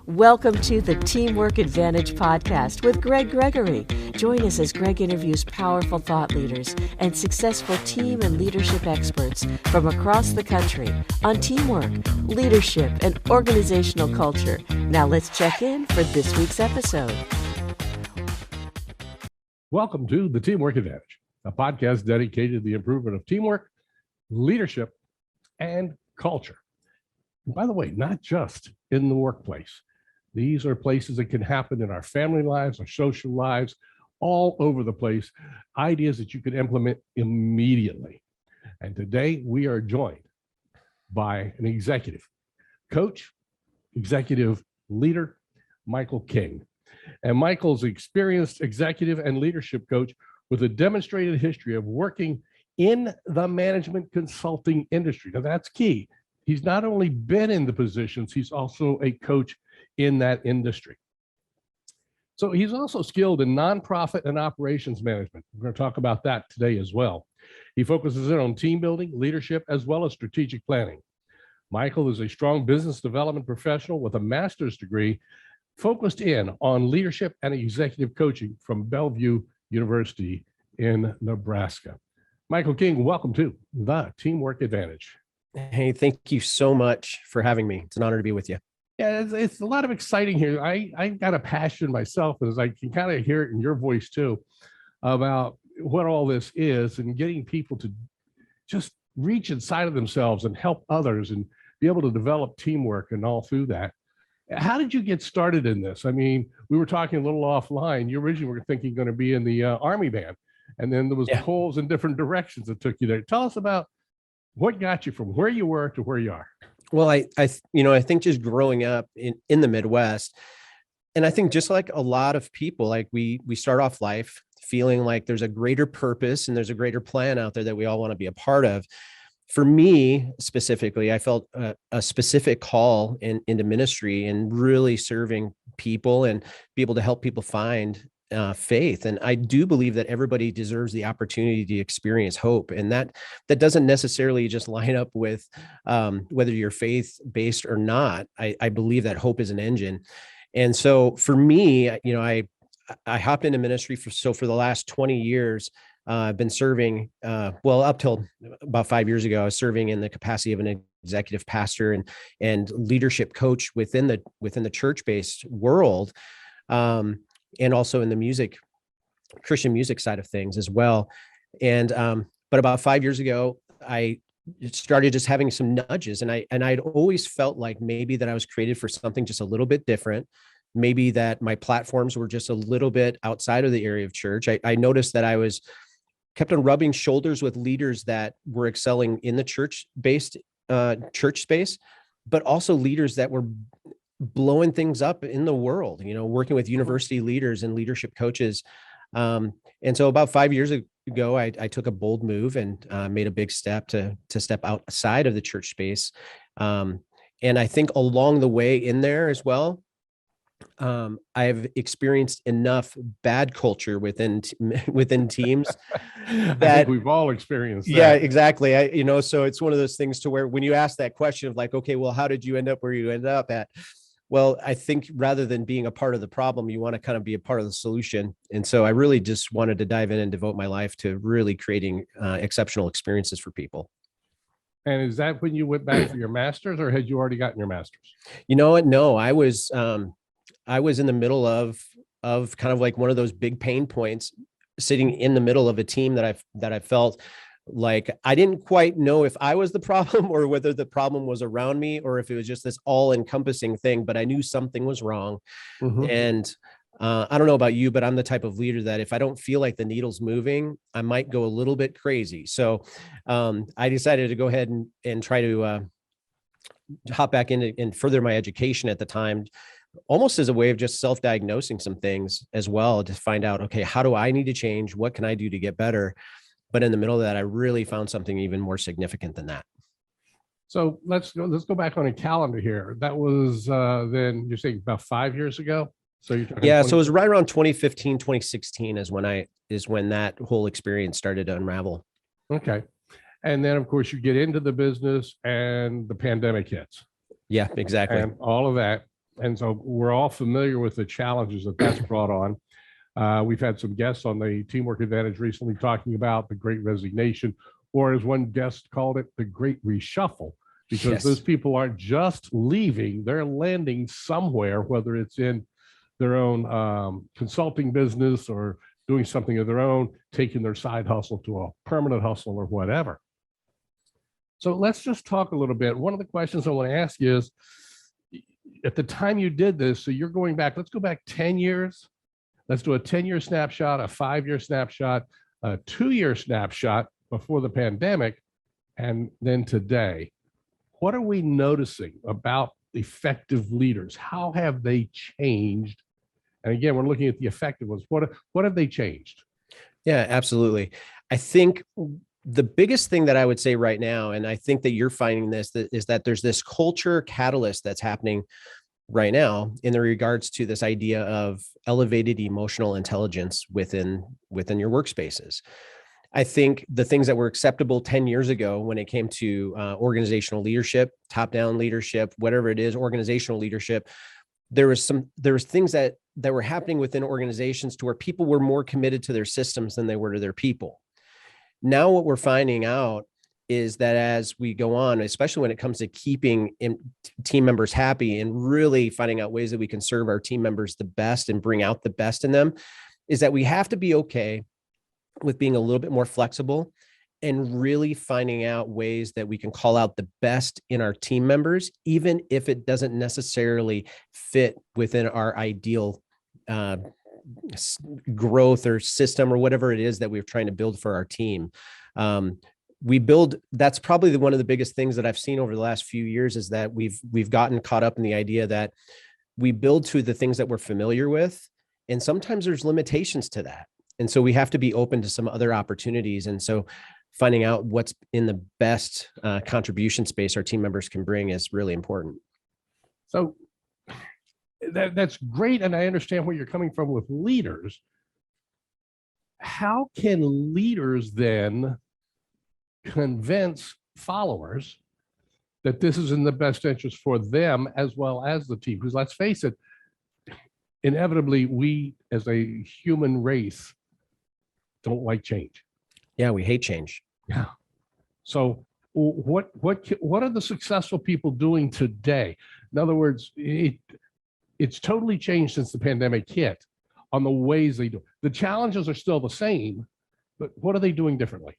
Welcome to the Teamwork Advantage podcast with Greg Gregory. Join us as Greg interviews powerful thought leaders and successful team and leadership experts from across the country on teamwork, leadership, and organizational culture. Now let's check in for this week's episode. Welcome to the Teamwork Advantage, a podcast dedicated to the improvement of teamwork, leadership, and culture. And by the way, not just in the workplace. These are places that can happen in our family lives, our social lives, all over the place. Ideas that you can implement immediately. And today we are joined by an executive coach, executive leader, Michael King. And Michael's an experienced executive and leadership coach with a demonstrated history of working in the management consulting industry. Now that's key. He's not only been in the positions, he's also a coach in that industry. So he's also skilled in nonprofit and operations management. We're going to talk about that today as well. He focuses in on team building, leadership, as well as strategic planning. Michael is a strong business development professional with a master's degree focused in on leadership and executive coaching from Bellevue University in Nebraska. Michael King, welcome to the Teamwork Advantage. Hey, thank you so much for having me. It's an honor to be with you. Yeah, it's a lot of exciting here. I've got a passion myself, as I can kind of hear it in your voice too, about what all this is and getting people to just reach inside of themselves and help others and be able to develop teamwork and all through that. How did you get started in this? I mean, we were talking a little offline. You originally were thinking going to be in the Army band, and then there was pulls in different directions that took you there. Tell us about what got you from where you were to where you are. Well, I think just growing up in the Midwest, and I think just like a lot of people, like we start off life feeling like there's a greater purpose and there's a greater plan out there that we all want to be a part of. For me specifically, I felt a specific call into ministry and really serving people and be able to help people find faith. And I do believe that everybody deserves the opportunity to experience hope. And that doesn't necessarily just line up with whether you're faith-based or not. I believe that hope is an engine. And so for me, I hopped into ministry for the last 20 years. I've been serving, up till about 5 years ago, I was serving in the capacity of an executive pastor and leadership coach within the church-based world. And also in the Christian music side of things as well. And, but about 5 years ago, I started just having some nudges, and I'd always felt like maybe that I was created for something just a little bit different. Maybe that my platforms were just a little bit outside of the area of church. I noticed that I was kept on rubbing shoulders with leaders that were excelling in the church-based church space, but also leaders that were blowing things up in the world, working with university leaders and leadership coaches. And so about 5 years ago, I took a bold move and made a big step to step outside of the church space. And I think along the way in there as well, I've experienced enough bad culture within teams that I think we've all experienced that. Yeah, exactly. So it's one of those things to where when you ask that question of like, okay, well, how did you end up where you ended up at? Well, I think rather than being a part of the problem, you want to kind of be a part of the solution. And so I really just wanted to dive in and devote my life to really creating exceptional experiences for people. And is that when you went back for your master's, or had you already gotten your master's? You know what? No, I was in the middle of kind of like one of those big pain points, sitting in the middle of a team that I felt like I didn't quite know if I was the problem or whether the problem was around me or if it was just this all-encompassing thing, but I knew something was wrong. Mm-hmm. And I don't know about you, but I'm the type of leader that if I don't feel like the needle's moving, I might go a little bit crazy. So I decided to go ahead and try to hop back in and further my education at the time, almost as a way of just self-diagnosing some things as well, to find out, okay, how do I need to change? What can I do to get better? But in the middle of that, I really found something even more significant than that. So let's go back on a calendar here. That was then you're saying about 5 years ago. So you're talking so it was right around 2015, 2016 is when that whole experience started to unravel. Okay. And then of course you get into the business and the pandemic hits. Yeah, exactly. And all of that. And so we're all familiar with the challenges that that's brought on. We've had some guests on the Teamwork Advantage recently talking about the Great Resignation, or as one guest called it, the Great Reshuffle, because those people aren't just leaving, they're landing somewhere, whether it's in their own consulting business or doing something of their own, taking their side hustle to a permanent hustle or whatever. So let's just talk a little bit. One of the questions I want to ask you is, at the time you did this, so you're going back, let's go back 10 years. Let's do a 10-year snapshot, a 5-year snapshot, a 2-year snapshot before the pandemic, and then today. What are we noticing about effective leaders? How have they changed? And again, we're looking at the effective ones. What have they changed? Yeah, absolutely. I think the biggest thing that I would say right now, and I think that you're finding this, is that there's this culture catalyst that's happening right now in the regards to this idea of elevated emotional intelligence within your workspaces. I think the things that were acceptable 10 years ago when it came to organizational leadership, top-down leadership, whatever it is, organizational leadership, there was things that were happening within organizations to where people were more committed to their systems than they were to their people. Now what we're finding out is that as we go on, especially when it comes to keeping team members happy and really finding out ways that we can serve our team members the best and bring out the best in them, is that we have to be okay with being a little bit more flexible and really finding out ways that we can call out the best in our team members, even if it doesn't necessarily fit within our ideal growth or system or whatever it is that we're trying to build for our team. That's probably one of the biggest things that I've seen over the last few years, is that we've gotten caught up in the idea that we build to the things that we're familiar with. And sometimes there's limitations to that. And so we have to be open to some other opportunities. And so finding out what's in the best contribution space our team members can bring is really important. So that's great. And I understand where you're coming from with leaders. How can leaders then convince followers that this is in the best interest for them as well as the team? Because let's face it, inevitably, we as a human race don't like change. Yeah, we hate change. Yeah. So what are the successful people doing today? In other words, it's totally changed since the pandemic hit on the ways they do. The challenges are still the same, but what are they doing differently?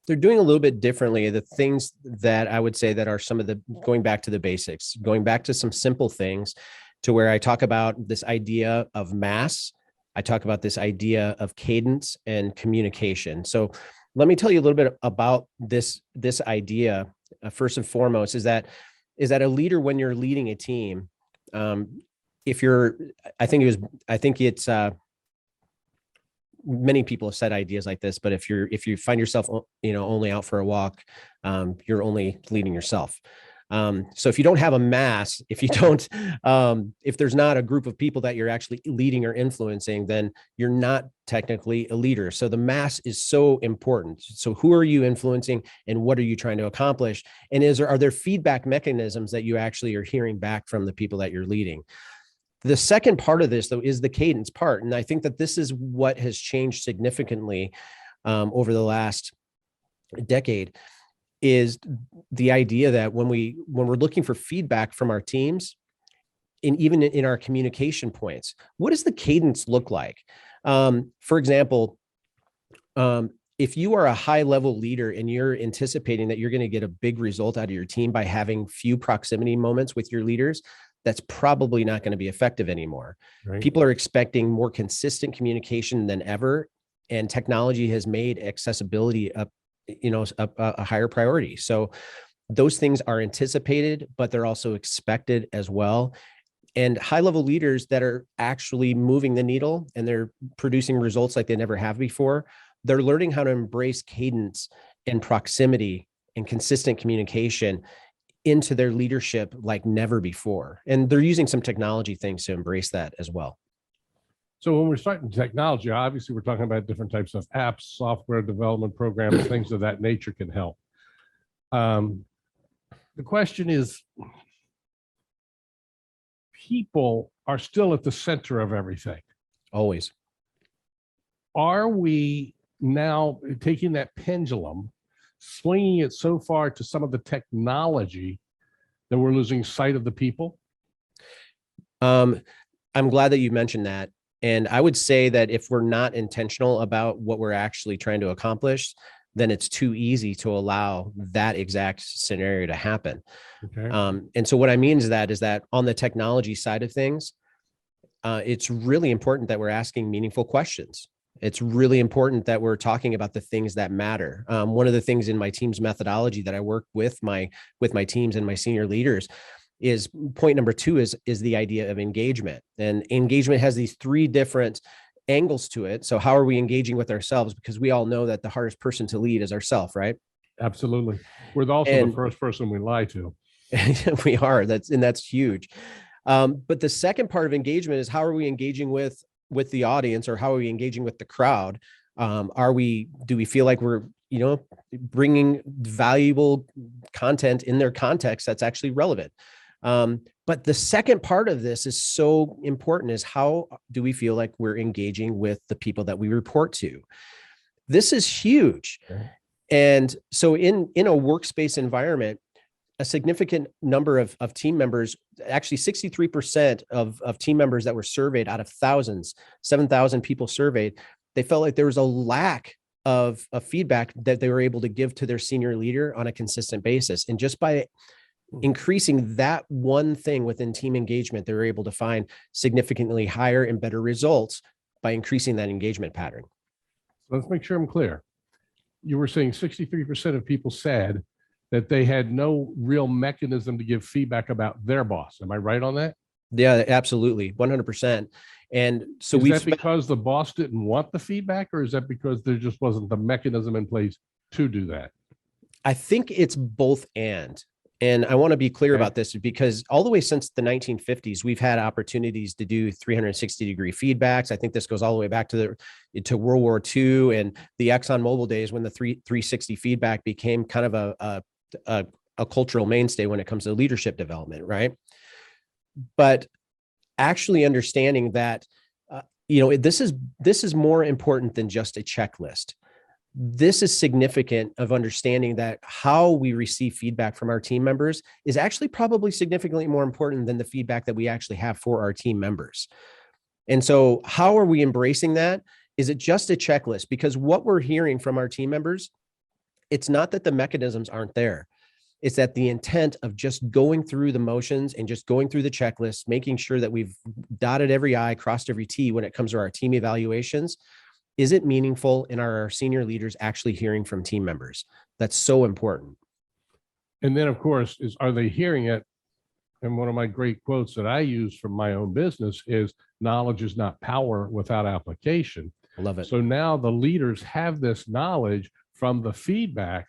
They're doing a little bit differently. The things that I would say that are some of the going back to the basics, going back to some simple things, to where I talk about this idea of mass. I talk about this idea of cadence and communication. So let me tell you a little bit about this idea. First and foremost, is that a leader, when you're leading a team, many people have said ideas like this, but if you find yourself, only out for a walk, you're only leading yourself. So if you don't have a mass, if there's not a group of people that you're actually leading or influencing, then you're not technically a leader. So the mass is so important. So who are you influencing and what are you trying to accomplish? And are there feedback mechanisms that you actually are hearing back from the people that you're leading? The second part of this, though, is the cadence part. And I think that this is what has changed significantly over the last decade, is the idea that when we're looking for feedback from our teams, and even in our communication points, what does the cadence look like? For example, if you are a high level leader and you're anticipating that you're going to get a big result out of your team by having few proximity moments with your leaders, that's probably not going to be effective anymore. Right. People are expecting more consistent communication than ever, and technology has made accessibility a higher priority. So those things are anticipated, but they're also expected as well. And high-level leaders that are actually moving the needle and they're producing results like they never have before, they're learning how to embrace cadence and proximity and consistent communication into their leadership like never before. And they're using some technology things to embrace that as well. So when we're starting technology, obviously we're talking about different types of apps, software development programs, things of that nature can help. The question is, people are still at the center of everything. Always. Are we now taking that pendulum, swinging it so far to some of the technology that we're losing sight of the people? I'm glad that you mentioned that. And I would say that if we're not intentional about what we're actually trying to accomplish, then it's too easy to allow that exact scenario to happen. Okay. And so what I mean is that on the technology side of things, it's really important that we're asking meaningful questions. It's really important that we're talking about the things that matter. One of the things in my team's methodology that I work with my teams and my senior leaders is point number 2 is the idea of engagement. And engagement has these 3 different angles to it. So how are we engaging with ourselves? Because we all know that the hardest person to lead is ourselves, right? Absolutely. We're also the first person we lie to. We are. That's huge. But the second part of engagement is how are we engaging with the audience, or how are we engaging with the crowd? Do we feel like we're, bringing valuable content in their context that's actually relevant? But the second part of this is so important, is how do we feel like we're engaging with the people that we report to? This is huge. Okay. And so in a workspace environment, a significant number of team members, actually 63% of team members that were surveyed out of thousands, 7,000 people surveyed, they felt like there was a lack of feedback that they were able to give to their senior leader on a consistent basis. And just by increasing that one thing within team engagement, they were able to find significantly higher and better results by increasing that engagement pattern. Let's make sure I'm clear. You were saying 63% of people said that they had no real mechanism to give feedback about their boss. Am I right on that? Yeah, absolutely. 100%. And so is that because the boss didn't want the feedback, or is that because there just wasn't the mechanism in place to do that? I think it's both and I want to be clear about this, because all the way since the 1950s, we've had opportunities to do 360-degree feedbacks. I think this goes all the way back to World War II and the ExxonMobil days, when the 360 feedback became kind of a cultural mainstay when it comes to leadership development, right? But actually understanding that, this is more important than just a checklist. This is significant of understanding that how we receive feedback from our team members is actually probably significantly more important than the feedback that we actually have for our team members. And so how are we embracing that? Is it just a checklist? Because what we're hearing from our team members, it's not that the mechanisms aren't there. It's that the intent of just going through the motions and just going through the checklist, making sure that we've dotted every I, crossed every T when it comes to our team evaluations. Is it meaningful, and are our senior leaders actually hearing from team members? That's so important. And then, of course, are they hearing it? And one of my great quotes that I use from my own business is, knowledge is not power without application. I love it. So now the leaders have this knowledge from the feedback.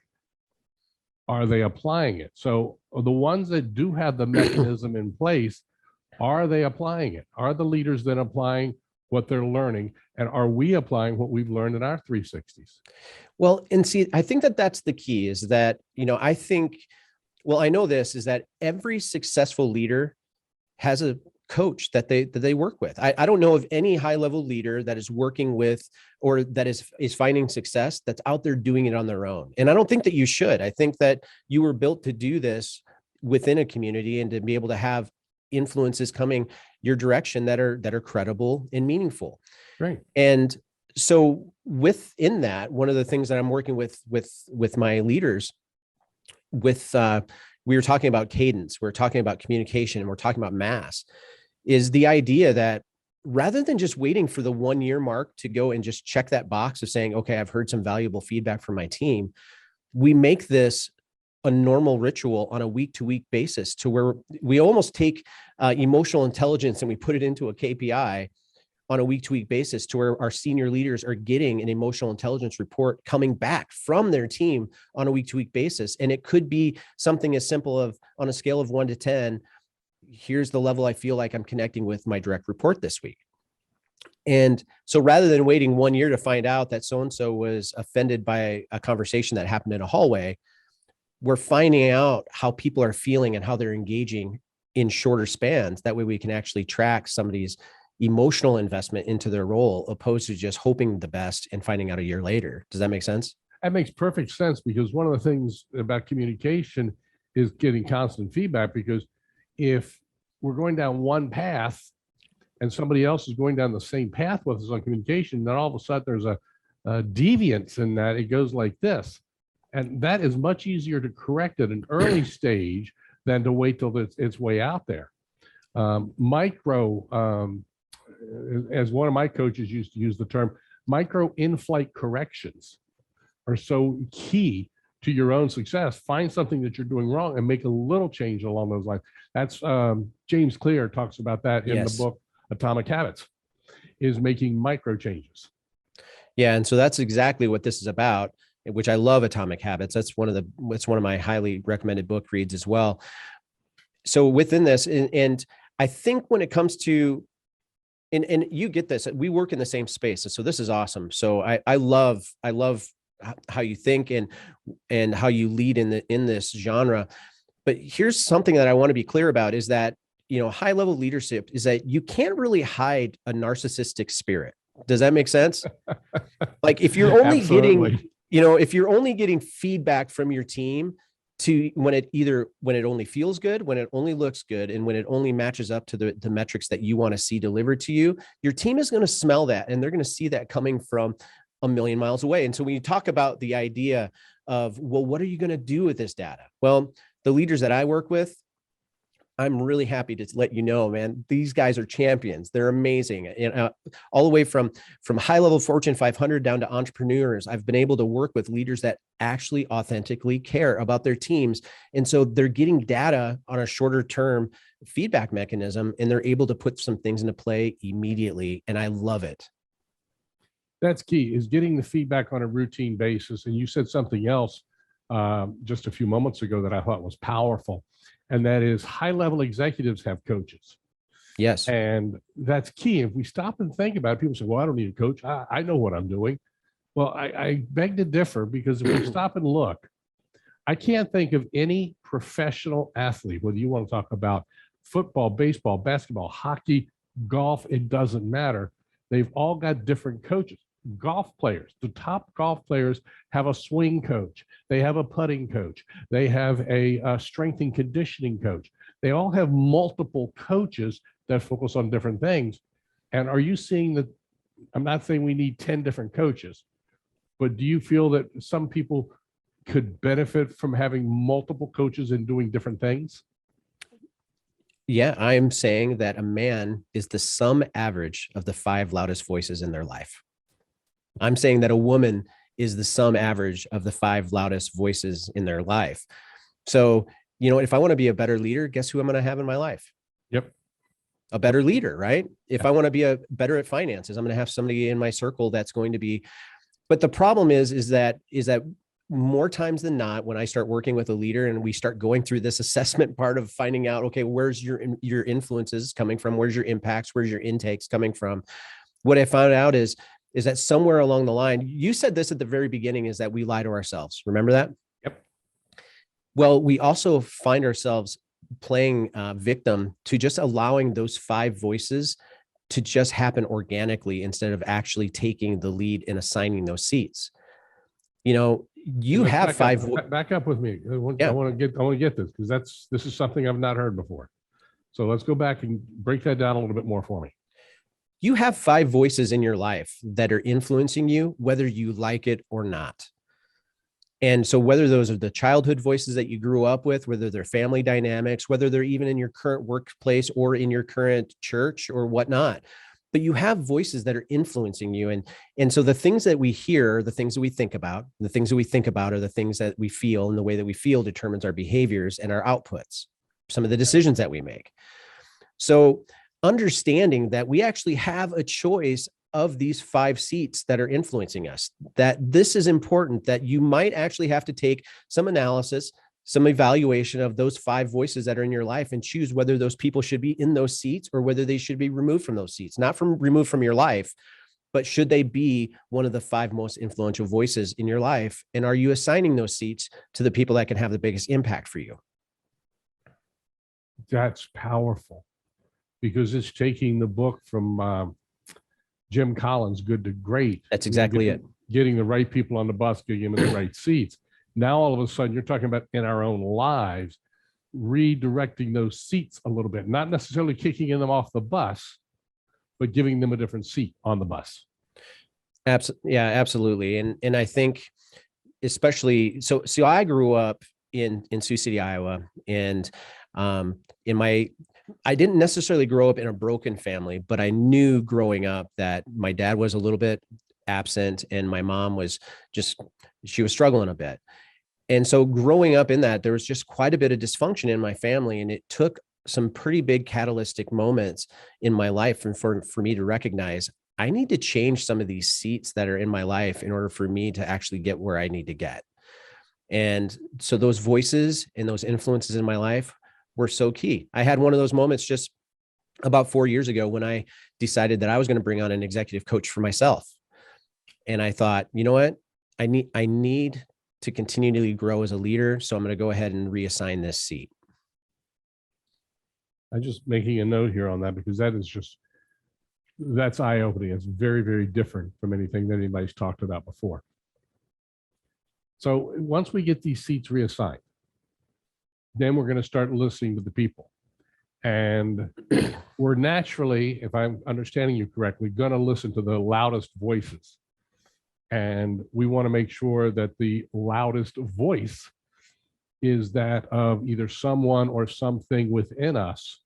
Are they applying it? So the ones that do have the mechanism in place, are they applying it? Are the leaders then applying what they're learning? And are we applying what we've learned in our 360s? Well, and see, I think that's the key, is that, I know this, is that every successful leader has a coach that they work with. I don't know of any high-level leader that is working with, or that is finding success, that's out there doing it on their own. And I don't think that you should. I think that you were built to do this within a community, and to be able to have influences coming your direction that are credible and meaningful. Right. And so within that, one of the things that I'm working with my leaders we were talking about cadence, we're talking about communication, and we're talking about mass, is the idea that rather than just waiting for the 1 year mark to go and just check that box of saying, okay, I've heard some valuable feedback from my team, we make this a normal ritual on a week-to-week basis, to where we almost take emotional intelligence and we put it into a KPI on a week-to-week basis, to where our senior leaders are getting an emotional intelligence report coming back from their team on a week-to-week basis. And it could be something as simple of, on a scale of 1 to 10, here's the level I feel like I'm connecting with my direct report this week. And so rather than waiting 1 year to find out that so-and-so was offended by a conversation that happened in a hallway, we're finding out how people are feeling and how they're engaging in shorter spans. That way we can actually track somebody's emotional investment into their role, opposed to just hoping the best and finding out a year later. Does that make sense? That makes perfect sense, because one of the things about communication is getting constant feedback, because if we're going down one path and somebody else is going down the same path with us on communication, then all of a sudden there's a deviance in that. It goes like this. And that is much easier to correct at an early stage than to wait till it's way out there. As one of my coaches used to use the term, micro in-flight corrections are so key to your own success. Find something that you're doing wrong and make a little change along those lines. That's James Clear talks about that in the book Atomic Habits, is making micro changes. Yeah, and so that's exactly what this is about, which I love. Atomic Habits. It's one of my highly recommended book reads as well. So within this, and I think when it comes to, and you get this, we work in the same space, so this is awesome. So I love how you think and how you lead in this genre. But here's something that I want to be clear about, is that, high level leadership is that you can't really hide a narcissistic spirit. Does that make sense? Like if you're only if you're only getting feedback from your team to when it only feels good, when it only looks good, and when it only matches up to the metrics that you want to see delivered to you, your team is going to smell that, and they're going to see that coming from a million miles away. And so when you talk about the idea of, well, what are you going to do with this data? Well, the leaders that I work with, I'm really happy to let you know, man, these guys are champions. They're amazing. And all the way from high level Fortune 500 down to entrepreneurs, I've been able to work with leaders that actually authentically care about their teams. And so they're getting data on a shorter term feedback mechanism, and they're able to put some things into play immediately. And I love it. That's key, is getting the feedback on a routine basis. And you said something else just a few moments ago that I thought was powerful. And that is, high-level executives have coaches. Yes. And that's key. If we stop and think about it, people say, well, I don't need a coach. I know what I'm doing. Well, I beg to differ, because if we stop and look, I can't think of any professional athlete, whether you want to talk about football, baseball, basketball, hockey, golf, it doesn't matter. They've all got different coaches. Golf players, the top golf players have a swing coach. They have a putting coach. They have a strength and conditioning coach. They all have multiple coaches that focus on different things. And are you seeing that? I'm not saying we need 10 different coaches, but do you feel that some people could benefit from having multiple coaches and doing different things? Yeah, I am saying that a man is the sum average of the 5 loudest voices in their life. I'm saying that a woman is the sum average of the 5 loudest voices in their life. So, if I want to be a better leader, guess who I'm going to have in my life? Yep. A better leader, right? If I want to be better at finances, I'm going to have somebody in my circle that's going to be. But the problem is that more times than not, when I start working with a leader and we start going through this assessment part of finding out, okay, where's your influences coming from? Where's your impacts? Where's your intakes coming from? What I found out is that somewhere along the line, you said this at the very beginning, is that we lie to ourselves. Remember that? Yep. Well, we also find ourselves playing victim to just allowing those 5 voices to just happen organically, instead of actually taking the lead and assigning those seats. You have 5. Back up with me. I want to get this, because this is something I've not heard before. So let's go back and break that down a little bit more for me. You have 5 voices in your life that are influencing you, whether you like it or not. And so whether those are the childhood voices that you grew up with, whether they're family dynamics, whether they're even in your current workplace or in your current church or whatnot, but you have voices that are influencing you. And so the things that we hear, the things that we think about, the things that we think about are the things that we feel, and the way that we feel determines our behaviors and our outputs, some of the decisions that we make. So understanding that we actually have a choice of these 5 seats that are influencing us, that this is important, that you might actually have to take some analysis, some evaluation of those 5 voices that are in your life, and choose whether those people should be in those seats or whether they should be removed from those seats. Not removed from your life, but should they be one of the 5 most influential voices in your life? And are you assigning those seats to the people that can have the biggest impact for you? That's powerful, because it's taking the book from Jim Collins, Good to Great. That's exactly it. Getting the right people on the bus, getting them in the right seats. Now, all of a sudden, you're talking about in our own lives, redirecting those seats a little bit, not necessarily kicking them off the bus, but giving them a different seat on the bus. Yeah, absolutely. And I think especially, so I grew up in Sioux City, Iowa, and I didn't necessarily grow up in a broken family, but I knew growing up that my dad was a little bit absent and my mom was she was struggling a bit. And so growing up in that, there was just quite a bit of dysfunction in my family. And it took some pretty big catalytic moments in my life and for me to recognize I need to change some of these seats that are in my life in order for me to actually get where I need to get. And so those voices and those influences in my life were so key. I had one of those moments just about 4 years ago when I decided that I was going to bring on an executive coach for myself. And I thought, you know what? I need to continually grow as a leader. So I'm going to go ahead and reassign this seat. I'm just making a note here on that, because that's eye-opening. It's very, very different from anything that anybody's talked about before. So once we get these seats reassigned, then we're going to start listening to the people. And we're naturally, if I'm understanding you correctly, going to listen to the loudest voices. And we want to make sure that the loudest voice is that of either someone or something within us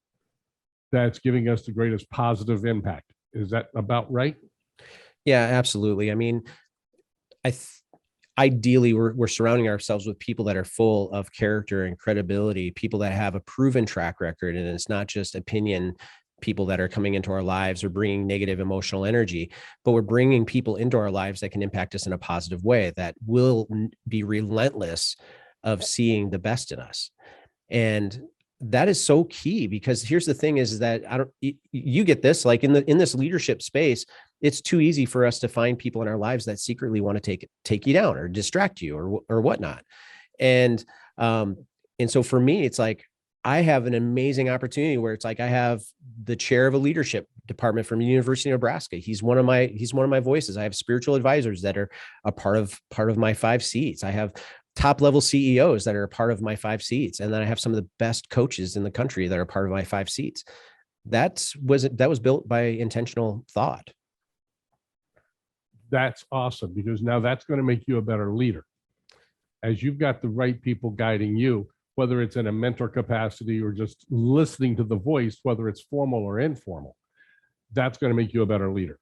that's giving us the greatest positive impact. Is that about right? Yeah, absolutely. I mean, ideally, we're surrounding ourselves with people that are full of character and credibility, people that have a proven track record, and it's not just opinion people that are coming into our lives or bringing negative emotional energy, but we're bringing people into our lives that can impact us in a positive way, that will be relentless of seeing the best in us. And that is so key, because here's the thing is that you get this, like in this leadership space, it's too easy for us to find people in our lives that secretly want to take you down or distract you or whatnot. And so for me, it's like, I have an amazing opportunity where it's like, I have the chair of a leadership department from the University of Nebraska. He's one of my voices. I have spiritual advisors that are a part of my 5 seats. I have top level CEOs that are a part of my 5 seats. And then I have some of the best coaches in the country that are part of my 5 seats. That was built by intentional thought. That's awesome, because now that's going to make you a better leader. As you've got the right people guiding you, whether it's in a mentor capacity or just listening to the voice, whether it's formal or informal, that's going to make you a better leader.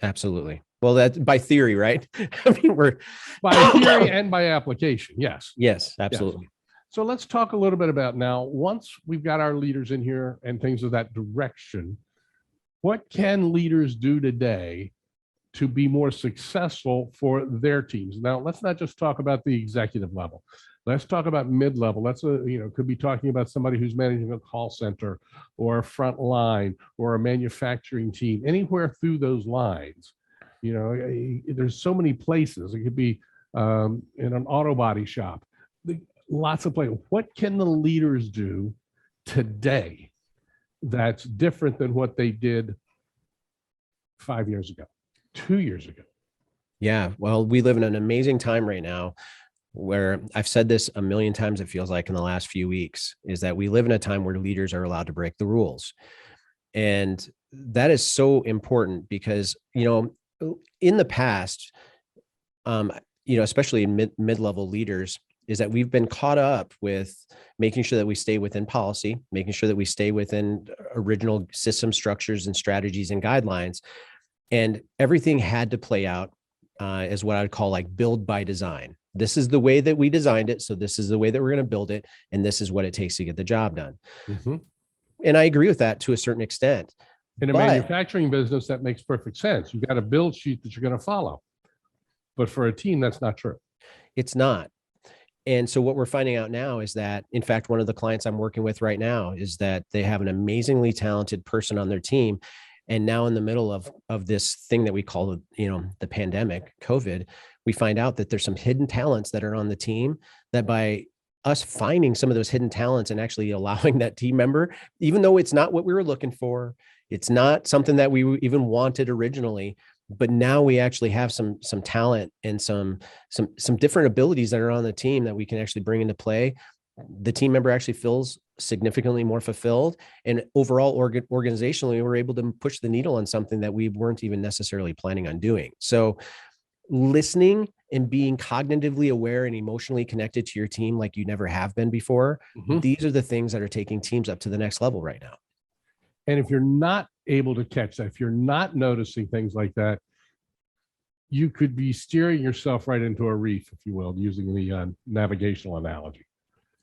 Absolutely. Well, that's by theory, right? I mean, we're by theory and by application. Yes. Yes, absolutely. Yes. So let's talk a little bit about now, once we've got our leaders in here and things of that direction, what can leaders do today to be more successful for their teams? Now, let's not just talk about the executive level. Let's talk about mid-level. Could be talking about somebody who's managing a call center or a front line or a manufacturing team, anywhere through those lines. There's so many places. It could be in an auto body shop, lots of places. What can the leaders do today that's different than what they did 5 years ago, 2 years ago? Yeah, well, we live in an amazing time right now, where I've said this a million times, it feels like in the last few weeks, is that we live in a time where leaders are allowed to break the rules. And that is so important because, in the past, especially in mid-level leaders, is that we've been caught up with making sure that we stay within policy, making sure that we stay within original system structures and strategies and guidelines. And everything had to play out as what I'd call like build by design. This is the way that we designed it. So this is the way that we're going to build it. And this is what it takes to get the job done. Mm-hmm. And I agree with that to a certain extent. In a manufacturing business, that makes perfect sense. You've got a build sheet that you're going to follow. But for a team, that's not true. It's not. And so what we're finding out now is that, in fact, one of the clients I'm working with right now is that they have an amazingly talented person on their team. And now in the middle of this thing that we call, the pandemic, COVID, we find out that there's some hidden talents that are on the team that by us finding some of those hidden talents and actually allowing that team member, even though it's not what we were looking for, it's not something that we even wanted originally, but now we actually have some talent and some different abilities that are on the team that we can actually bring into play. The team member actually feels significantly more fulfilled, and overall organizationally, we're able to push the needle on something that we weren't even necessarily planning on doing. So listening and being cognitively aware and emotionally connected to your team like you never have been before, these are the things that are taking teams up to the next level right now. And if you're not able to catch that, if you're not noticing things like that, you could be steering yourself right into a reef, if you will, using the navigational analogy.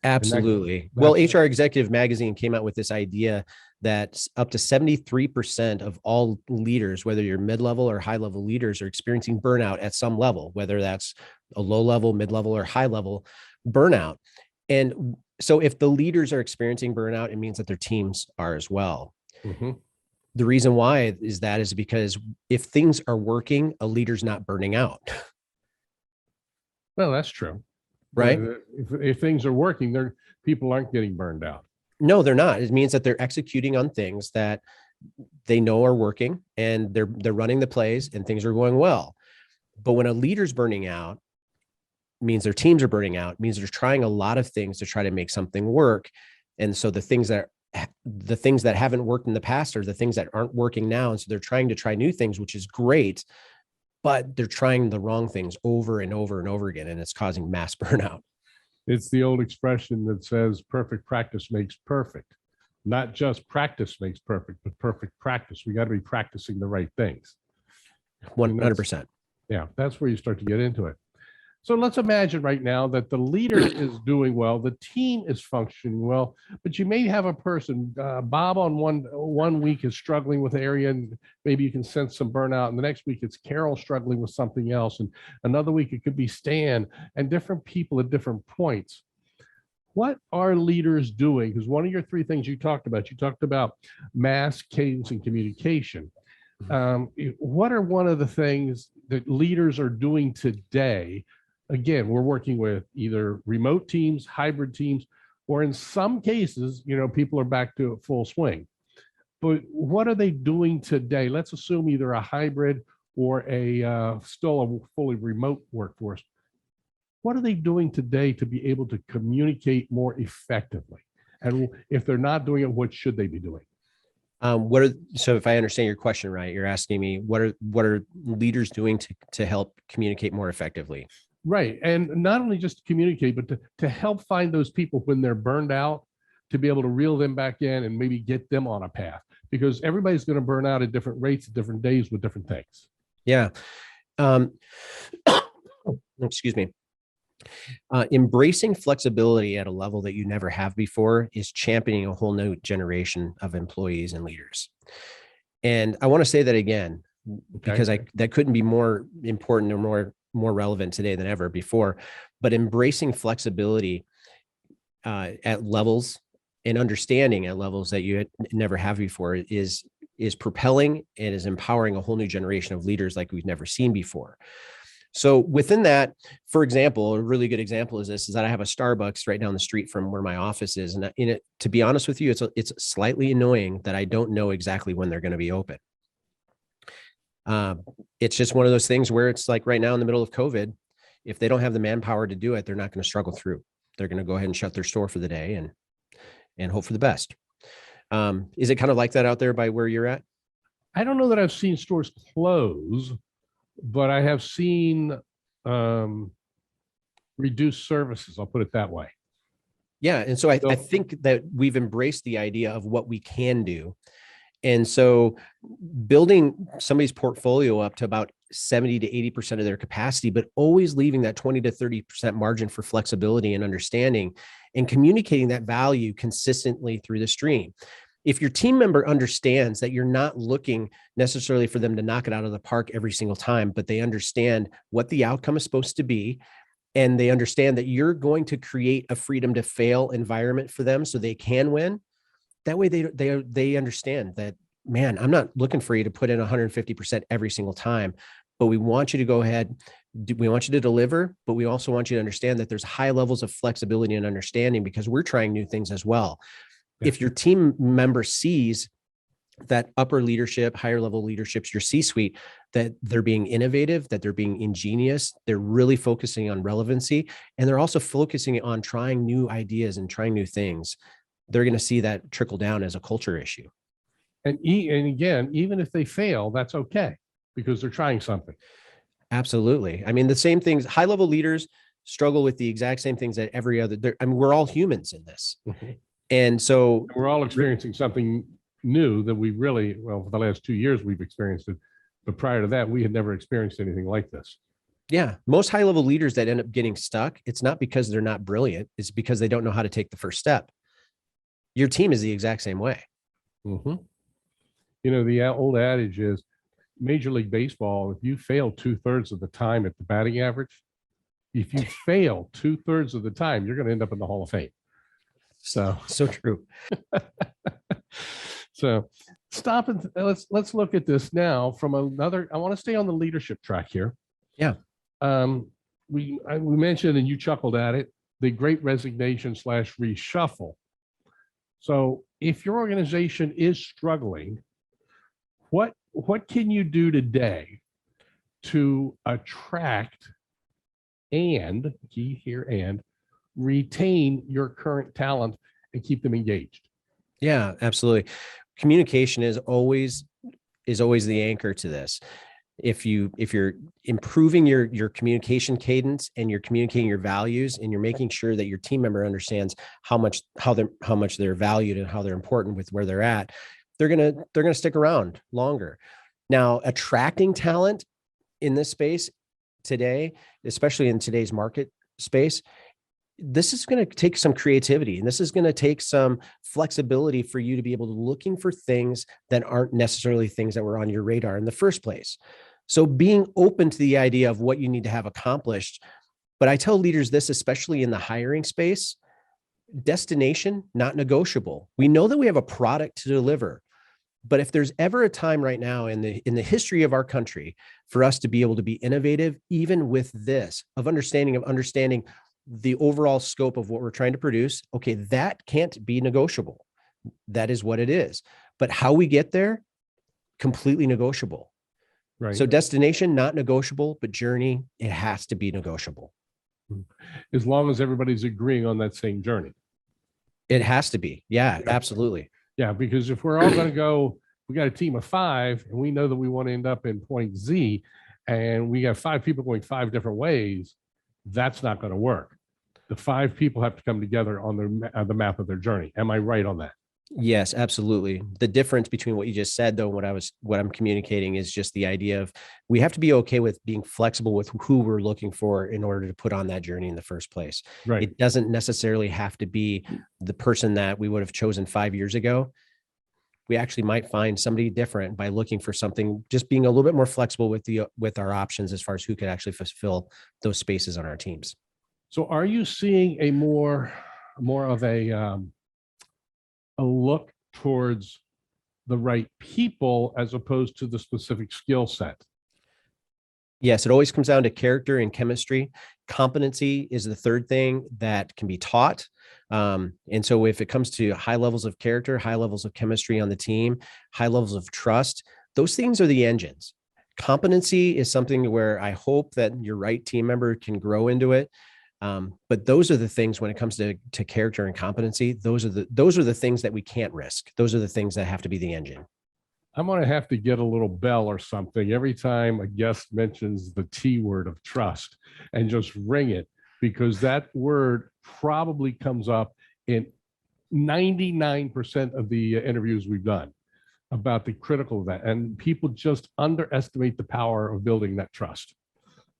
Absolutely. Well, HR Executive Magazine came out with this idea that up to 73% of all leaders, whether you're mid-level or high-level leaders, are experiencing burnout at some level, whether that's a low-level, mid-level, or high-level burnout. And so if the leaders are experiencing burnout, it means that their teams are as well. The reason why is because if things are working, a leader's not burning out. Well, that's true. Right? If things are working, people aren't getting burned out. No, they're not. It means that they're executing on things that they know are working, and they're running the plays and things are going well. But when a leader's burning out, it means their teams are burning out, it means they're trying a lot of things to try to make something work. And so the things that haven't worked in the past are the things that aren't working now. And so they're trying to try new things, which is great, but they're trying the wrong things over and over and over again. And it's causing mass burnout. It's the old expression that says perfect practice makes perfect. Not just practice makes perfect, but perfect practice. We got to be practicing the right things. 100%. Yeah, that's where you start to get into it. So let's imagine right now that the leader is doing well, the team is functioning well, but you may have a person, Bob on one week is struggling with an area, and maybe you can sense some burnout, and the next week it's Carol struggling with something else, and another week it could be Stan, and different people at different points. What are leaders doing? Because one of your three things you talked about mass, cadence, and communication. What are one of the things that leaders are doing today? Again, we're working with either remote teams, hybrid teams, or in some cases, people are back to full swing. But what are they doing today? Let's assume either a hybrid or still a fully remote workforce. What are they doing today to be able to communicate more effectively? And if they're not doing it, what should they be doing? So if I understand your question right, you're asking me what are leaders doing to help communicate more effectively? Right. And not only just to communicate, but to help find those people when they're burned out, to be able to reel them back in and maybe get them on a path, because everybody's going to burn out at different rates, at different days with different things. Yeah. Excuse me. Embracing flexibility at a level that you never have before is championing a whole new generation of employees and leaders. And I want to say that again, because that couldn't be more important or more relevant today than ever before. But embracing flexibility at levels and understanding at levels that you never have before is propelling and is empowering a whole new generation of leaders like we've never seen before. So within that, for example, a really good example is that I have a Starbucks right down the street from where my office is. And to be honest with you, it's slightly annoying that I don't know exactly when they're going to be open. It's just one of those things where it's like right now in the middle of COVID, if they don't have the manpower to do it, they're not going to struggle through. They're going to go ahead and shut their store for the day and hope for the best. Is it kind of like that out there by where you're at? I don't know that I've seen stores close, but I have seen reduced services. I'll put it that way. Yeah. And so I think that we've embraced the idea of what we can do. And so building somebody's portfolio up to about 70 to 80% of their capacity, but always leaving that 20 to 30% margin for flexibility and understanding and communicating that value consistently through the stream. If your team member understands that you're not looking necessarily for them to knock it out of the park every single time, but they understand what the outcome is supposed to be, and they understand that you're going to create a freedom to fail environment for them so they can win, that way they understand that, man, I'm not looking for you to put in 150% every single time, but we want you to go ahead, We want you to deliver, but we also want you to understand that there's high levels of flexibility and understanding because we're trying new things as well. Yeah. If your team member sees that upper leadership, higher level leaderships, your C-suite, that they're being innovative, that they're being ingenious, they're really focusing on relevancy, and they're also focusing on trying new ideas and trying new things, they're going to see that trickle down as a culture issue. And again, even if they fail, that's okay because they're trying something. Absolutely. I mean, the same things, high level leaders struggle with the exact same things that every other, I mean, we're all humans in this. And so we're all experiencing something new that we really, well, for the last 2 years, we've experienced it. But prior to that, we had never experienced anything like this. Yeah. Most high level leaders that end up getting stuck, it's not because they're not brilliant. It's because they don't know how to take the first step. Your team is the exact same way. Mm-hmm. You know, the old adage is Major League Baseball, if you fail 2/3 of the time at the batting average, if you fail 2/3 of the time, you're going to end up in the Hall of Fame. So true. So stop and let's look at this now from another. I want to stay on the leadership track here. Yeah. We mentioned, and you chuckled at it, the Great Resignation / reshuffle. So if your organization is struggling, what can you do today to attract and, key here, and retain your current talent and keep them engaged? Yeah, absolutely. Communication is always the anchor to this. If you're improving your communication cadence and you're communicating your values and you're making sure that your team member understands how much they're valued and how they're important with where they're at, they're going to stick around longer. Now, attracting talent in this space today, especially in today's market space, this is going to take some creativity and this is going to take some flexibility for you to be able to looking for things that aren't necessarily things that were on your radar in the first place. So being open to the idea of what you need to have accomplished. But I tell leaders this, especially in the hiring space, destination, not negotiable. We know that we have a product to deliver, but if there's ever a time right now in the history of our country for us to be able to be innovative, even with this, of understanding the overall scope of what we're trying to produce, okay, that can't be negotiable. That is what it is. But how we get there, completely negotiable. Right. So destination, not negotiable, but journey, it has to be negotiable. As long as everybody's agreeing on that same journey. It has to be. Yeah, absolutely. Yeah, because if we're all going to go, we got a team of 5 and we know that we want to end up in point Z and we have 5 people going 5 different ways, that's not going to work. The 5 people have to come together on the map of their journey. Am I right on that? Yes, absolutely. The difference between what you just said, though, what I'm communicating is just the idea of we have to be okay with being flexible with who we're looking for in order to put on that journey in the first place. Right. It doesn't necessarily have to be the person that we would have chosen 5 years ago. We actually might find somebody different by looking for something, just being a little bit more flexible with our options as far as who could actually fulfill those spaces on our teams. So are you seeing a more of a look towards the right people as opposed to the specific skill set? Yes, it always comes down to character and chemistry. Competency is the third thing that can be taught. And so if it comes to high levels of character, high levels of chemistry on the team, high levels of trust, those things are the engines. Competency is something where I hope that your right team member can grow into it. But those are the things when it comes to character and competency, those are the things that we can't risk. Those are the things that have to be the engine. I'm going to have to get a little bell or something every time a guest mentions the T word of trust and just ring it, because that word probably comes up in 99% of the interviews we've done about the critical of that. And people just underestimate the power of building that trust.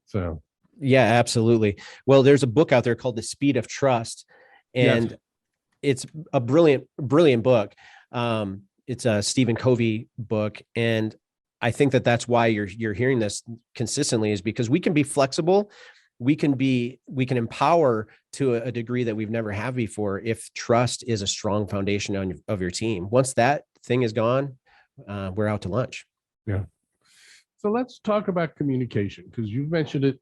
So. Yeah, absolutely. Well, there's a book out there called The Speed of Trust, and yes, it's a brilliant book. It's a Stephen Covey book. And I think that that's why you're hearing this consistently, is because we can be flexible. We can empower to a degree that we've never had before if trust is a strong foundation of your team. Once that thing is gone, we're out to lunch. Yeah. So let's talk about communication, because you've mentioned it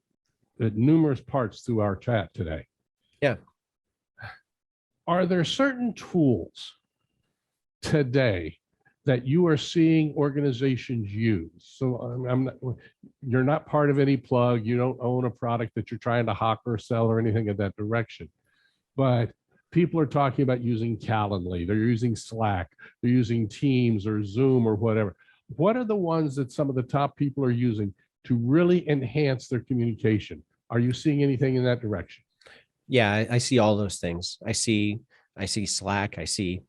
at numerous parts through our chat today. Yeah. Are there certain tools today that you are seeing organizations use? So you're not part of any plug. You don't own a product that you're trying to hawk or sell or anything in that direction. But people are talking about using Calendly. They're using Slack. They're using Teams or Zoom or whatever. What are the ones that some of the top people are using to really enhance their communication? Are you seeing anything in that direction? Yeah, I see all those things. I see Slack. I see,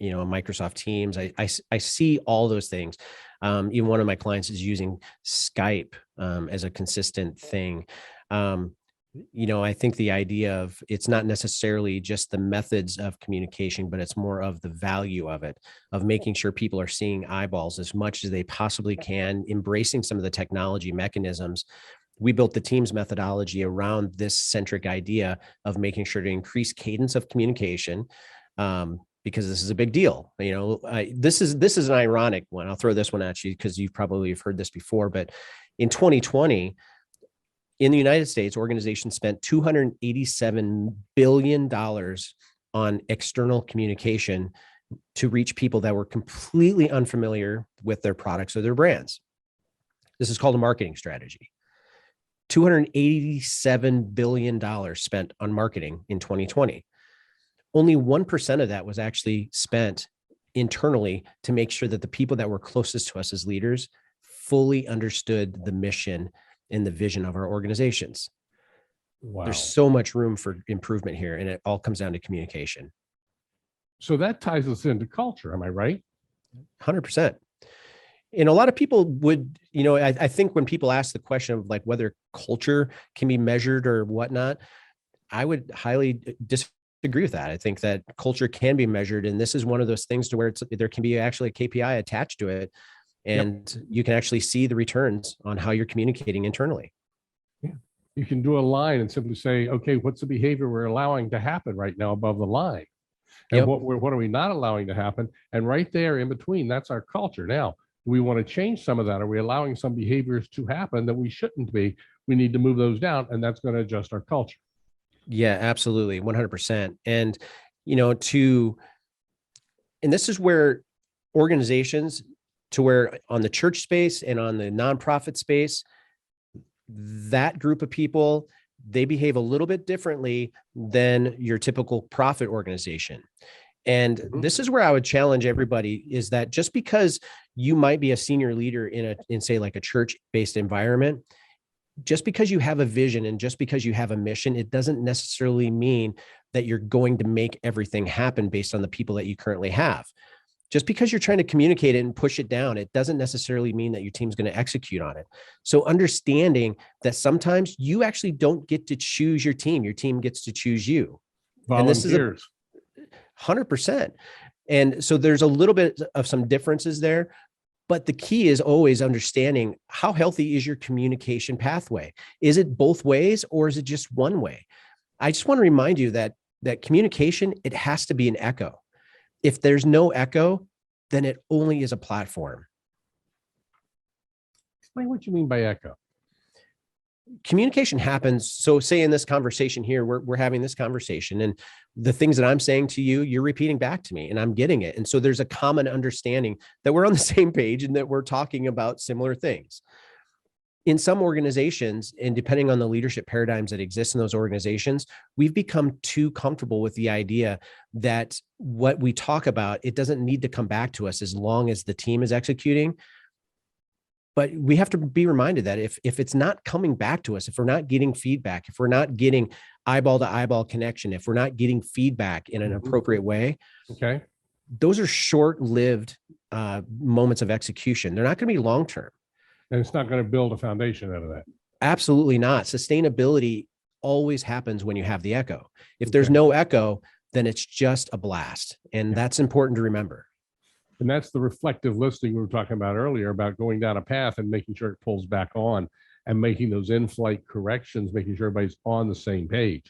Microsoft Teams. I see all those things. Even one of my clients is using Skype as a consistent thing. I think the idea of it's not necessarily just the methods of communication, but it's more of the value of it, of making sure people are seeing eyeballs as much as they possibly can, embracing some of the technology mechanisms. We built the Teams methodology around this centric idea of making sure to increase cadence of communication, because this is a big deal. This is an ironic one. I'll throw this one at you because you probably have heard this before, but in 2020, in the United States, organizations spent $287 billion on external communication to reach people that were completely unfamiliar with their products or their brands. This is called a marketing strategy. $287 billion spent on marketing in 2020. Only 1% of that was actually spent internally to make sure that the people that were closest to us as leaders fully understood the mission and the vision of our organizations. Wow. There's so much room for improvement here, and it all comes down to communication. So that ties us into culture. Am I right? 100%. And a lot of people would, I think when people ask the question of like whether culture can be measured or whatnot, I would highly disagree with that. I think that culture can be measured. And this is one of those things to where there can be actually a KPI attached to it. And you can actually see the returns on how you're communicating internally. Yeah. You can do a line and simply say, okay, what's the behavior we're allowing to happen right now above the line? And what are we not allowing to happen? And right there in between, that's our culture. Now, do we want to change some of that? Are we allowing some behaviors to happen that we shouldn't be? We need to move those down, and that's going to adjust our culture. Yeah, absolutely. 100%. And, and this is where organizations, to where on the church space and on the nonprofit space, that group of people, they behave a little bit differently than your typical profit organization. And this is where I would challenge everybody, is that just because you might be a senior leader in say like a church-based environment, just because you have a vision and just because you have a mission, it doesn't necessarily mean that you're going to make everything happen based on the people that you currently have. Just because you're trying to communicate it and push it down, it doesn't necessarily mean that your team's going to execute on it. So understanding that sometimes you actually don't get to choose your team gets to choose you. Volunteers. And this is 100%. And so there's a little bit of some differences there, but the key is always understanding how healthy is your communication pathway. Is it both ways or is it just one way? I just want to remind you that communication, it has to be an echo. If there's no echo, then it only is a platform. Explain what you mean by echo. Communication happens. So say in this conversation here, we're having this conversation, and the things that I'm saying to you, you're repeating back to me and I'm getting it. And so there's a common understanding that we're on the same page and that we're talking about similar things. In some organizations, and depending on the leadership paradigms that exist in those organizations, we've become too comfortable with the idea that what we talk about, it doesn't need to come back to us as long as the team is executing. But we have to be reminded that if it's not coming back to us, if we're not getting feedback, if we're not getting eyeball to eyeball connection, if we're not getting feedback in an appropriate way, okay, those are short-lived moments of execution. They're not going to be long-term. And it's not going to build a foundation out of that. Absolutely not. Sustainability always happens when you have the echo. If there's no echo, then it's just a blast. And that's important to remember. And that's the reflective listening we were talking about earlier, about going down a path and making sure it pulls back on and making those in-flight corrections, making sure everybody's on the same page.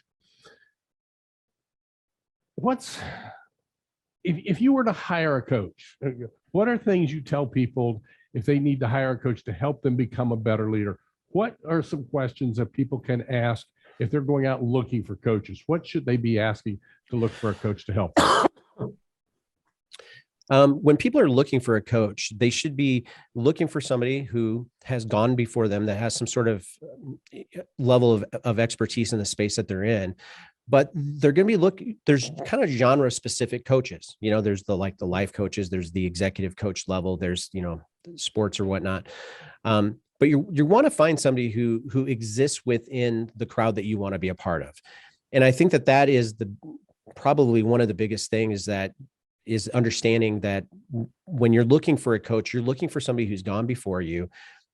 If you were to hire a coach, what are things you tell people if they need to hire a coach to help them become a better leader? what are some questions that people can ask if they're going out looking for coaches? What should they be asking to look for a coach to help them? When people are looking for a coach, they should be looking for somebody who has gone before them, that has some sort of level of expertise in the space that they're in. But they're going to be there's kind of genre specific coaches. There's the life coaches, there's the executive coach level, there's, sports or whatnot. But you want to find somebody who exists within the crowd that you want to be a part of. And I think that is probably one of the biggest things is understanding that when you're looking for a coach, you're looking for somebody who's gone before you,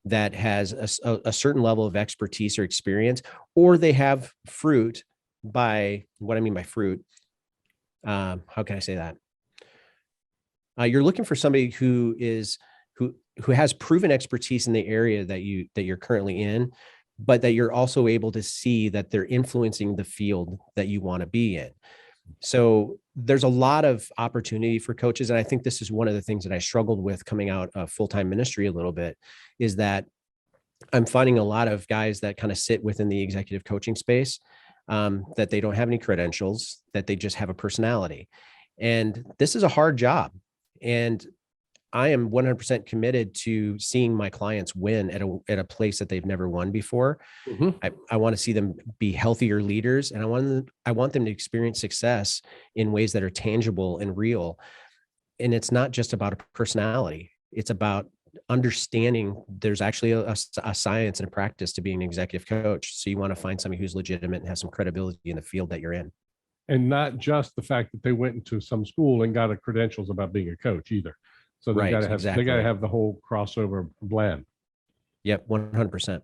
that has a certain level of expertise or experience, or they have fruit. By what I mean by fruit, how can I say that? You're looking for somebody who has proven expertise in the area that you're currently in, but that you're also able to see that they're influencing the field that you want to be in. So there's a lot of opportunity for coaches. And I think this is one of the things that I struggled with coming out of full-time ministry a little bit, is that I'm finding a lot of guys that kind of sit within the executive coaching space, that they don't have any credentials, that they just have a personality. And this is a hard job. And I am 100% committed to seeing my clients win at a place that they've never won before. Mm-hmm. I want to see them be healthier leaders, and I want them to experience success in ways that are tangible and real. And it's not just about a personality. It's about understanding there's actually a science and a practice to being an executive coach. So you want to find somebody who's legitimate and has some credibility in the field that you're in. And not just the fact that they went into some school and got a credentials about being a coach either. So they got to have the whole crossover blend. Yep, 100%.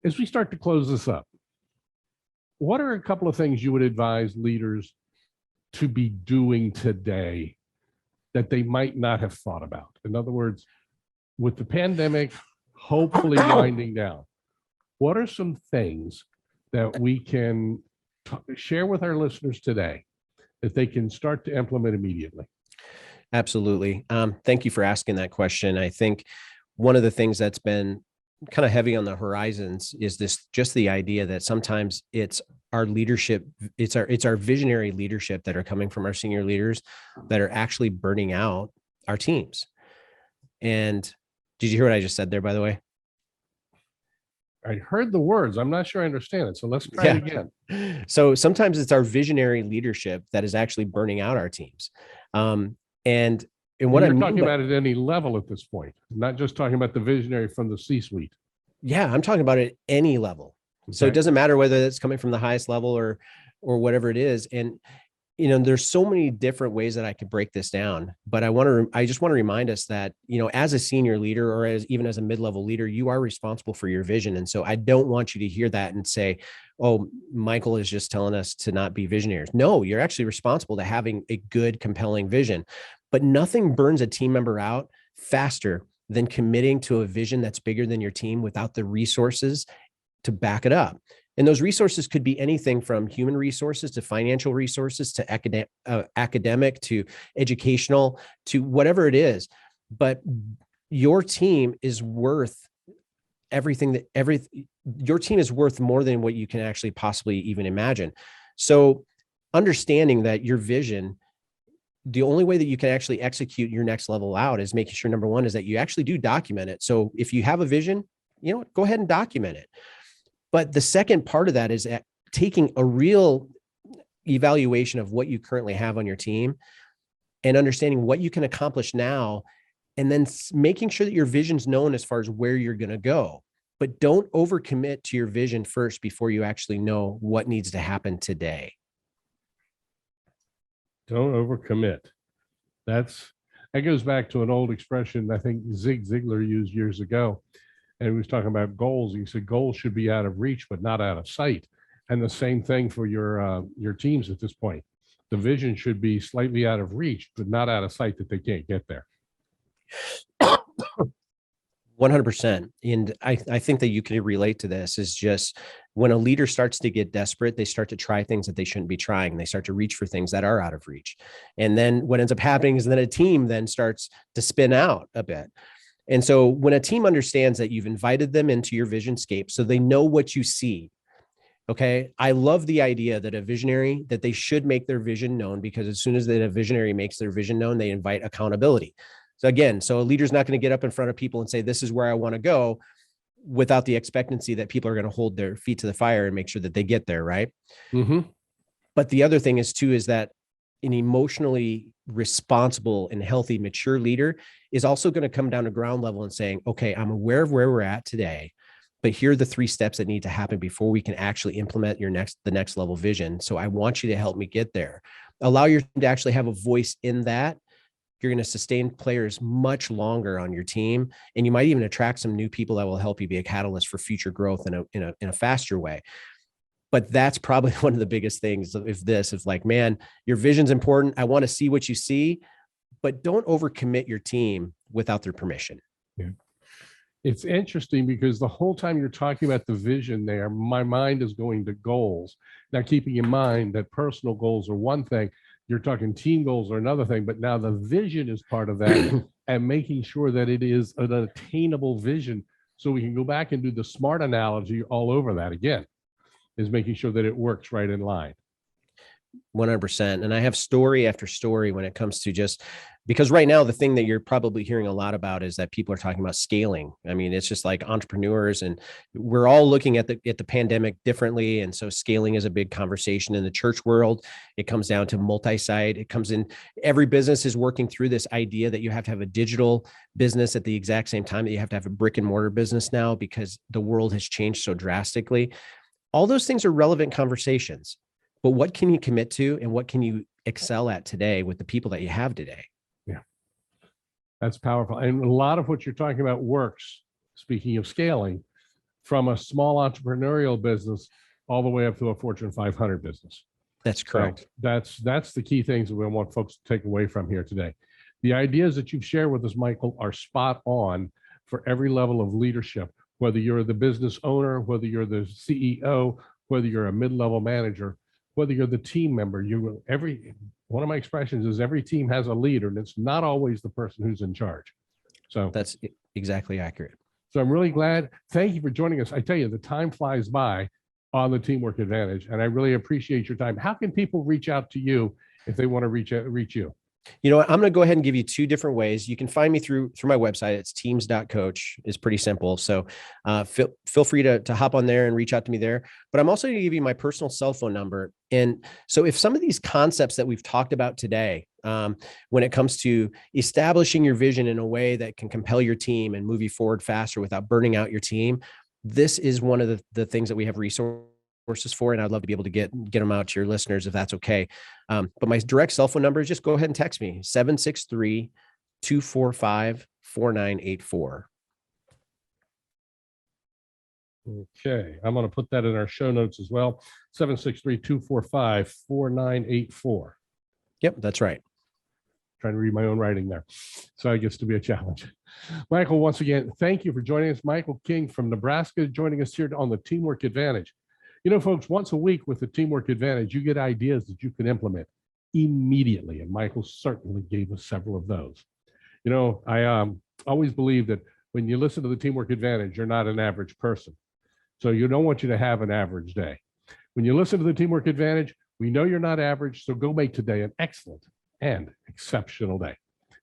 As we start to close this up, what are a couple of things you would advise leaders to be doing today that they might not have thought about? In other words, with the pandemic hopefully winding down, what are some things that we can share with our listeners today that they can start to implement immediately? Absolutely. Thank you for asking that question. I think one of the things that's been kind of heavy on the horizons is just the idea that sometimes it's our leadership, it's our visionary leadership that are coming from our senior leaders that are actually burning out our teams. And did you hear what I just said there, by the way? I heard the words. I'm not sure I understand it. So let's try it again. So sometimes it's our visionary leadership that is actually burning out our teams. And what I'm talking about at any level at this point, not just talking about the visionary from the C-suite. Yeah, I'm talking about it at any level. Okay. So it doesn't matter whether it's coming from the highest level or whatever it is. And, there's so many different ways that I could break this down, but I just want to remind us that, as a senior leader or even as a mid-level leader, you are responsible for your vision. And so I don't want you to hear that and say, oh, Michael is just telling us to not be visionaries. No, you're actually responsible to having a good, compelling vision, but nothing burns a team member out faster than committing to a vision that's bigger than your team without the resources to back it up. And those resources could be anything from human resources to financial resources to academic to educational to whatever it is. But your team is worth your team is worth more than what you can actually possibly even imagine. So understanding that your vision, the only way that you can actually execute your next level out is making sure, number one, is that you actually do document it. So if you have a vision, go ahead and document it. But the second part of that is taking a real evaluation of what you currently have on your team and understanding what you can accomplish now, and then making sure that your vision's known as far as where you're going to go. But don't overcommit to your vision first before you actually know what needs to happen today. Don't overcommit. That goes back to an old expression I think Zig Ziglar used years ago. And he was talking about goals. He said goals should be out of reach, but not out of sight. And the same thing for your teams at this point. The vision should be slightly out of reach, but not out of sight that they can't get there. 100%. And I think that you can relate to this is just when a leader starts to get desperate, they start to try things that they shouldn't be trying. They start to reach for things that are out of reach. And then what ends up happening is that a team then starts to spin out a bit. And so when a team understands that you've invited them into your vision scape, so they know what you see. Okay. I love the idea that a visionary, that they should make their vision known, because as soon as a visionary makes their vision known, they invite accountability. So again, so a leader's not going to get up in front of people and say, this is where I want to go, without the expectancy that people are going to hold their feet to the fire and make sure that they get there. Right. Mm-hmm. But the other thing is that an emotionally responsible and healthy, mature leader is also going to come down to ground level and saying, okay, I'm aware of where we're at today, but here are the 3 steps that need to happen before we can actually implement the next level vision. So I want you to help me get there. Allow your team to actually have a voice in that. You're going to sustain players much longer on your team. And you might even attract some new people that will help you be a catalyst for future growth in a faster way. But that's probably one of the biggest things if like, man, your vision's important. I want to see what you see, but don't overcommit your team without their permission. Yeah. It's interesting because the whole time you're talking about the vision there, my mind is going to goals. Now, keeping in mind that personal goals are one thing, you're talking team goals are another thing, but now the vision is part of that and making sure that it is an attainable vision. So we can go back and do the SMART analogy all over that again, is making sure that it works right in line. 100%. And I have story after story when it comes to just, because right now, the thing that you're probably hearing a lot about is that people are talking about scaling. I mean, it's just like entrepreneurs, and we're all looking at the pandemic differently. And so scaling is a big conversation in the church world. It comes down to multi-site. It comes in, every business is working through this idea that you have to have a digital business at the exact same time that you have to have a brick and mortar business now, because the world has changed so drastically. All those things are relevant conversations, but what can you commit to and what can you excel at today with the people that you have today? Yeah, that's powerful. And a lot of what you're talking about works, speaking of scaling, from a small entrepreneurial business all the way up to a Fortune 500 business. That's correct. So that's the key things that we want folks to take away from here today. The ideas that you've shared with us, Michael, are spot on for every level of leadership. Whether you're the business owner, whether you're the CEO, whether you're a mid-level manager, whether you're the team member, one of my expressions is every team has a leader, and it's not always the person who's in charge. So that's exactly accurate. So I'm really glad. Thank you for joining us. I tell you, the time flies by on the Teamwork Advantage, and I really appreciate your time. How can people reach out to you if they want to reach you? You know what? I'm going to go ahead and give you 2 different ways. You can find me through my website. It's teams.coach. It's pretty simple. So feel free to hop on there and reach out to me there. But I'm also going to give you my personal cell phone number. And so if some of these concepts that we've talked about today, when it comes to establishing your vision in a way that can compel your team and move you forward faster without burning out your team, this is one of the things that we have resources for, and I'd love to be able to get them out to your listeners if that's okay. But my direct cell phone number is just go ahead and text me 763-245-4984. Okay, I'm going to put that in our show notes as well. 763-245-4984. Yep, that's right. Trying to read my own writing there, so it gets to be a challenge. Michael, once again, thank you for joining us. Michael King from Nebraska, joining us here on the Teamwork Advantage. You know, folks, once a week with the Teamwork Advantage, you get ideas that you can implement immediately. And Michael certainly gave us several of those. You know, I always believe that when you listen to the Teamwork Advantage, you're not an average person. So you don't want you to have an average day. When you listen to the Teamwork Advantage, we know you're not average. So go make today an excellent and exceptional day.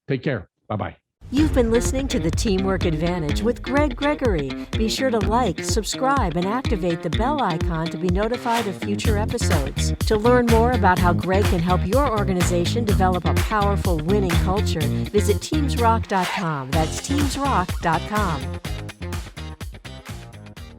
Take care. Bye-bye. You've been listening to the Teamwork Advantage with Greg Gregory. Be sure to like, subscribe, and activate the bell icon to be notified of future episodes. To learn more about how Greg can help your organization develop a powerful winning culture, visit TeamsRock.com. That's TeamsRock.com.